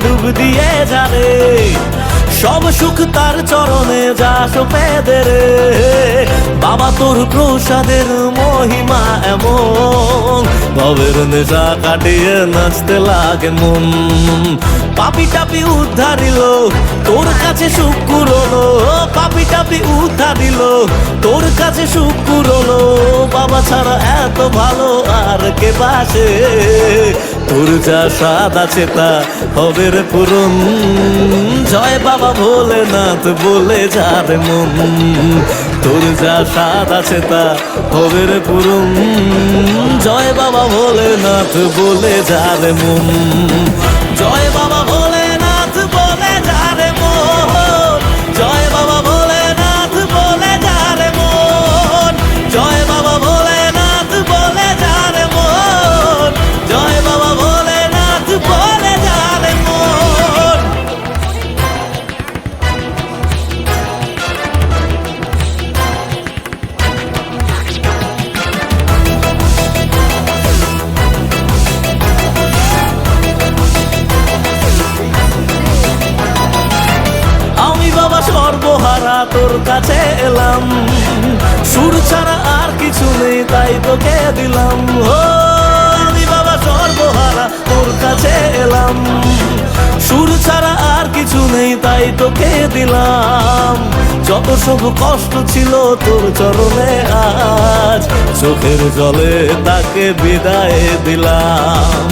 ডুব দিয়ে যারে, সব সুখ তার চরণে যা সপেদে রে। বাবা তোর প্রসাদের মহিমা এমন, ভবের নেশা কাটিয়ে নাচতে লাগে মন। পাপি টাপি উদ্ধারিল তোর কাছে শুক্র হলো, পাপি টাপি উদ্ধারিল তোর কাছে শুক্র হলো। বাবা ছাড়া এত ভালো আর কে বাসে, তোর যা স্বাদ আছে তা হবে রে পূরণ। জয় বাবা ভোলেনাথ বলে যার মন, তোর যা স্বাদ আছে তা হবে রে পূরণ। জয় বাবা ভোলেনাথ বলে যার মন, জয় বাবা ভোলেনাথ বলে যার মন, জয় বাবা ভোলেনাথ বলে যার মন, জয় বাবা ভোলেনাথ বলে যার মন, জয় বাবা ভোলেনাথ বলে যার মন। আমি বাবা সর্বহারা তোর কাছে এলাম, সুর ছাড়া আর কিছু নেই তাই তোকে দিলাম। ও আমি বাবা সর্বহারা তোর কাছে এলাম, সুর ছাড়া আর কিছু নেই তাই তোকে দিলাম। যত সব কষ্ট ছিল তোর চরণে আজ, চোখের জলে তাকে বিদায় দিলাম।